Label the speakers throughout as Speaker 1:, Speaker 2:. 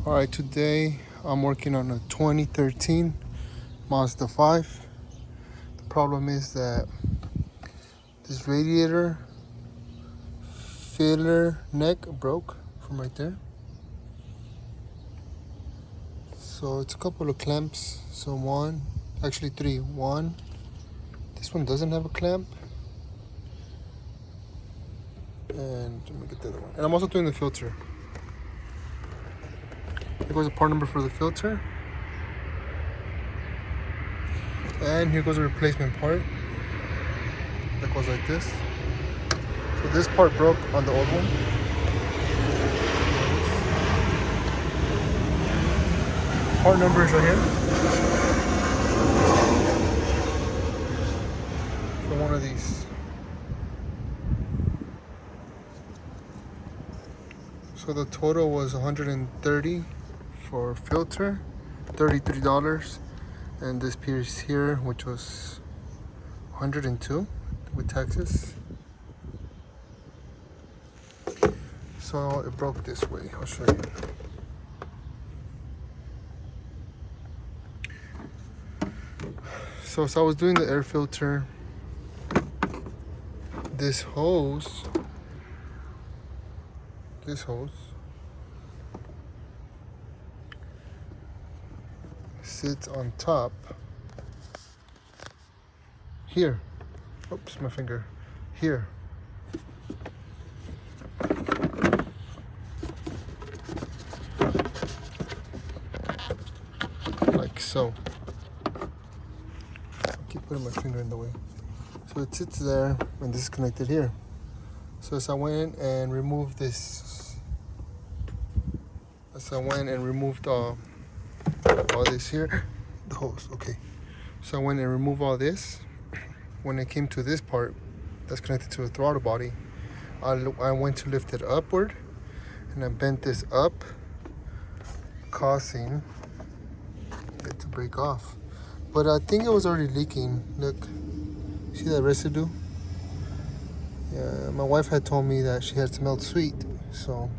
Speaker 1: Alright, today I'm working on a 2013 Mazda5. The problem is that this radiator filler neck broke from right there. So it's a couple of clamps. So three. One, this one doesn't have a clamp. And let me get the other one. And I'm also doing the filter. Here goes the part number for the filter. And here goes a replacement part that goes like this. So this part broke on the old one. Part number is right here. For one of these. So the total was $130 for filter, $33, and this piece here, which was $102 with taxes. So it broke this way. I'll show you. So I was doing the air filter. This hose sits on top here. Oops, my finger. Here. Like so. I keep putting my finger in the way. So it sits there, and this is connected here. So as I went and removed this, all this here, the hose, okay. So I went and removed all this. When it came to this part that's connected to the throttle body, I went to lift it upward, and I bent this up, causing it to break off. But I think it was already leaking. Look, see that residue? Yeah, my wife had told me that she had smelled sweet, so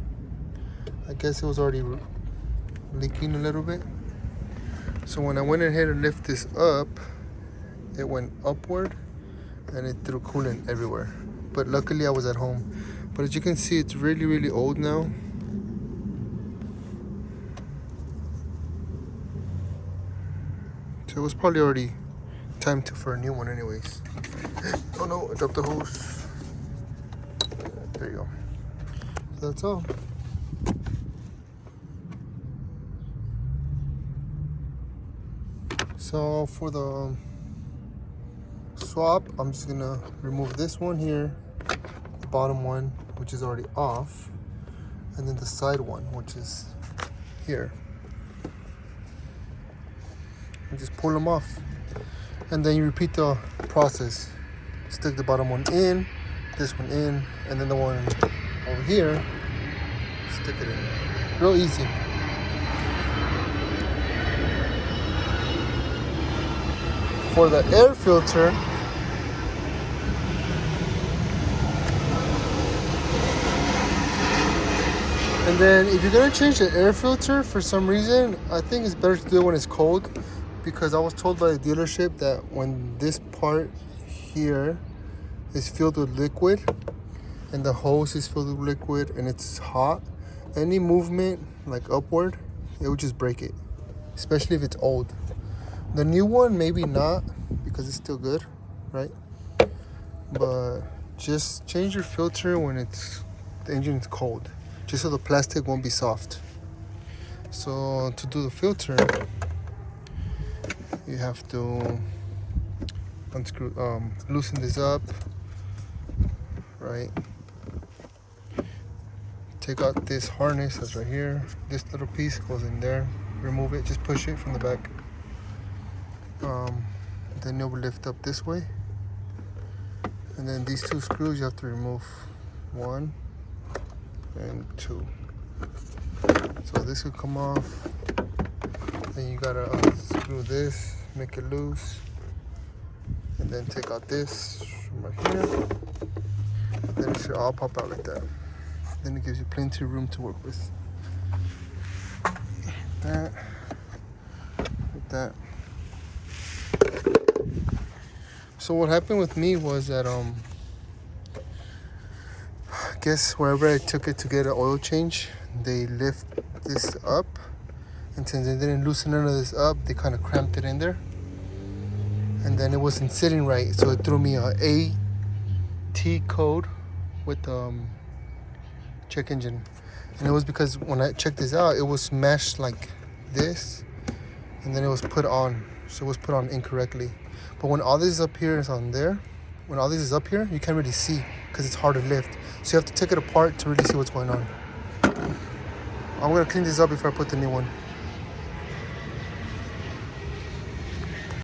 Speaker 1: I guess it was already leaking a little bit. So when I went ahead and lift this up, it went upward and it threw coolant everywhere. But luckily I was at home. But as you can see, it's really, really old now. So it was probably already time for a new one anyways. Oh no, I dropped the hose. There you go. So that's all. So for the swap, I'm just gonna remove this one here, the bottom one, which is already off, and then the side one, which is here. And just pull them off. And then you repeat the process. Stick the bottom one in, this one in, and then the one over here, stick it in. Real easy. For the air filter, and then if you're gonna change the air filter for some reason, I think it's better to do it when it's cold, because I was told by the dealership that when this part here is filled with liquid and the hose is filled with liquid and it's hot, any movement like upward, it would just break it, especially if it's old. The new one, maybe not, because it's still good, right? But just change your filter when the engine is cold, just so the plastic won't be soft. So to do the filter, you have to unscrew, loosen this up, right? Take out this harness that's right here. This little piece goes in there. Remove it, just push it from the back. Then it will lift up this way. And then these two screws you have to remove, 1 and 2. So this will come off. Then you gotta unscrew this, make it loose, and then take out this from right here. Then it should all pop out like that. Then it gives you plenty of room to work with. that. So what happened with me was that I guess wherever I took it to get an oil change, they lift this up, and since they didn't loosen none of this up, they kind of cramped it in there, and then it wasn't sitting right, so it threw me a AT code with check engine. And it was because when I checked this out, it was smashed like this, and then it was put on, so it was put on incorrectly. But when all this is up here is on there, when all this is up here, you can't really see because it's hard to lift. So you have to take it apart to really see what's going on. I'm gonna clean this up before I put the new one.